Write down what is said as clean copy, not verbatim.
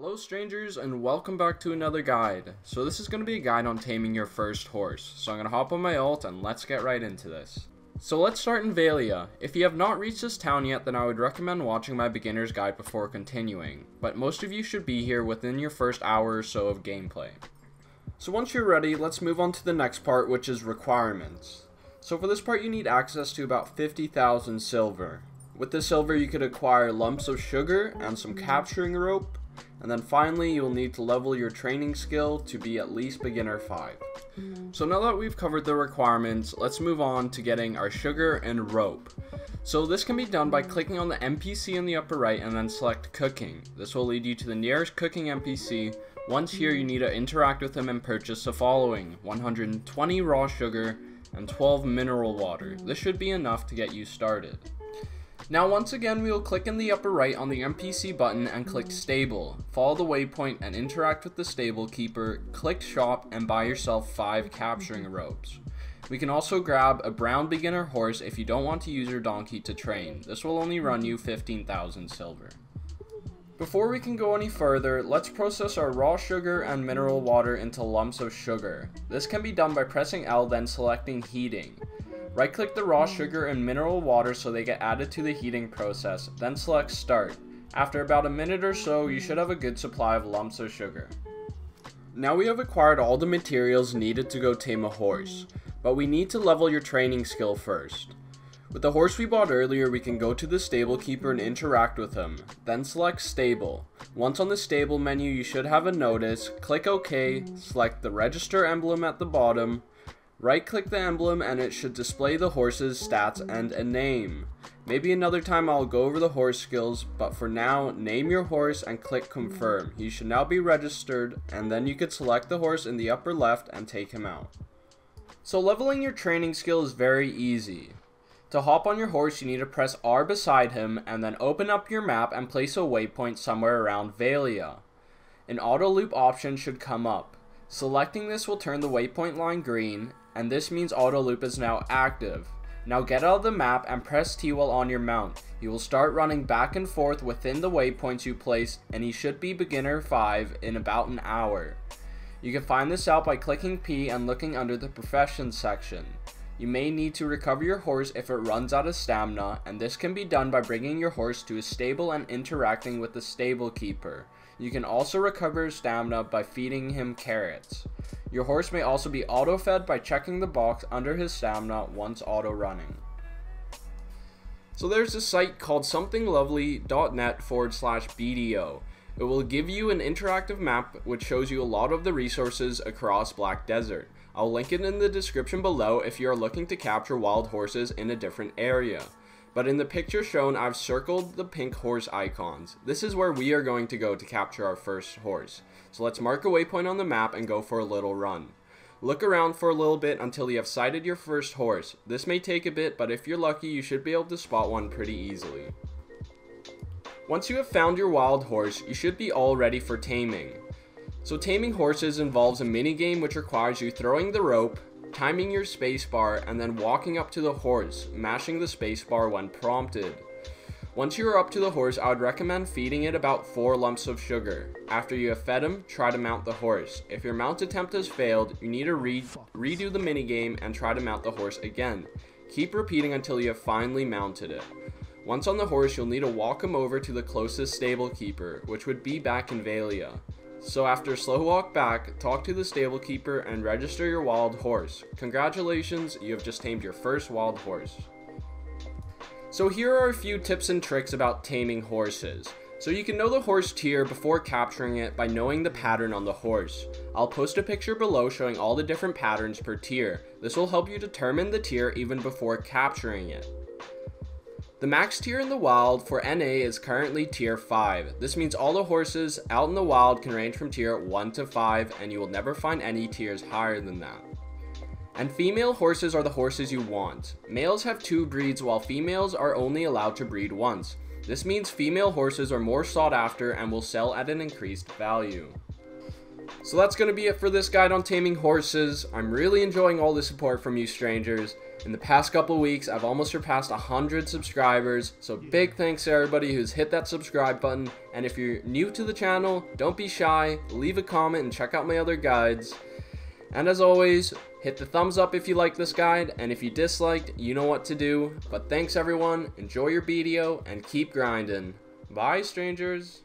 Hello strangers, and welcome back to another guide. So this is going to be a guide on taming your first horse. So I'm going to hop on my ult and let's get right into this. So let's start in Valia. If you have not reached this town yet, then I would recommend watching my beginner's guide before continuing. But most of you should be here within your first hour or so of gameplay. So once you're ready, let's move on to the next part, which is requirements. So for this part you need access to about 50,000 silver. With the silver you could acquire lumps of sugar and some capturing rope. And then finally, you'll need to level your training skill to be at least beginner 5. So now that we've covered the requirements, let's move on to getting our sugar and rope. So this can be done by clicking on the NPC in the upper right and then select cooking. This will lead you to the nearest cooking NPC. Once here, you need to interact with him and purchase the following: 120 raw sugar and 12 mineral water. This should be enough to get you started. Now once again, we will click in the upper right on the NPC button and click stable. Follow the waypoint and interact with the stable keeper, click shop and buy yourself 5 capturing ropes. We can also grab a brown beginner horse if you don't want to use your donkey to train. This will only run you 15,000 silver. Before we can go any further, let's process our raw sugar and mineral water into lumps of sugar. This can be done by pressing L, then selecting heating. Right click the raw sugar and mineral water so they get added to the heating process, then select start. After about a minute or so, you should have a good supply of lumps of sugar. Now we have acquired all the materials needed to go tame a horse, but we need to level your training skill first. With the horse we bought earlier, we can go to the stable keeper and interact with him, then select stable. Once on the stable menu, you should have a notice, click OK, select the register emblem at the bottom. Right click the emblem and it should display the horse's stats and a name. Maybe another time I'll go over the horse skills, but for now, name your horse and click confirm. He should now be registered, and then you could select the horse in the upper left and take him out. So leveling your training skill is very easy. To hop on your horse, you need to press R beside him and then open up your map and place a waypoint somewhere around Valia. An auto loop option should come up. Selecting this will turn the waypoint line green, and this means auto loop is now active. Now get out of the map and press T while on your mount. You will start running back and forth within the waypoints you placed, and he should be beginner 5 in about an hour. You can find this out by clicking P and looking under the professions section. You may need to recover your horse if it runs out of stamina, and this can be done by bringing your horse to a stable and interacting with the stable keeper. You can also recover stamina by feeding him carrots. Your horse may also be auto-fed by checking the box under his stamina once auto-running. So there's a site called somethinglovely.net/BDO. It will give you an interactive map which shows you a lot of the resources across Black Desert. I'll link it in the description below if you are looking to capture wild horses in a different area. But in the picture shown, I've circled the pink horse icons. This is where we are going to go to capture our first horse. So let's mark a waypoint on the map and go for a little run. Look around for a little bit until you have sighted your first horse. This may take a bit, but if you're lucky, you should be able to spot one pretty easily. Once you have found your wild horse, you should be all ready for taming. So taming horses involves a minigame which requires you throwing the rope, timing your spacebar, and then walking up to the horse, mashing the spacebar when prompted. Once you are up to the horse, I would recommend feeding it about 4 lumps of sugar. After you have fed him, try to mount the horse. If your mount attempt has failed, you need to redo the minigame and try to mount the horse again. Keep repeating until you have finally mounted it. Once on the horse, you'll need to walk him over to the closest stable keeper, which would be back in Valia. So after a slow walk back, talk to the stable keeper and register your wild horse. Congratulations, you have just tamed your first wild horse. So here are a few tips and tricks about taming horses. So you can know the horse tier before capturing it by knowing the pattern on the horse. I'll post a picture below showing all the different patterns per tier. This will help you determine the tier even before capturing it. The max tier in the wild for NA is currently tier 5. This means all the horses out in the wild can range from tier 1 to 5, and you will never find any tiers higher than that. And female horses are the horses you want. Males have 2 breeds while females are only allowed to breed once. This means female horses are more sought after and will sell at an increased value. So that's going to be it for this guide on taming horses. I'm really enjoying all the support from you strangers. In the past couple of weeks, I've almost surpassed 100 subscribers, so big thanks to everybody who's hit that subscribe button. And if you're new to the channel, don't be shy, leave a comment and check out my other guides. And as always, hit the thumbs up if you like this guide, and if you disliked, you know what to do. But thanks everyone, enjoy your video, and keep grinding. Bye strangers.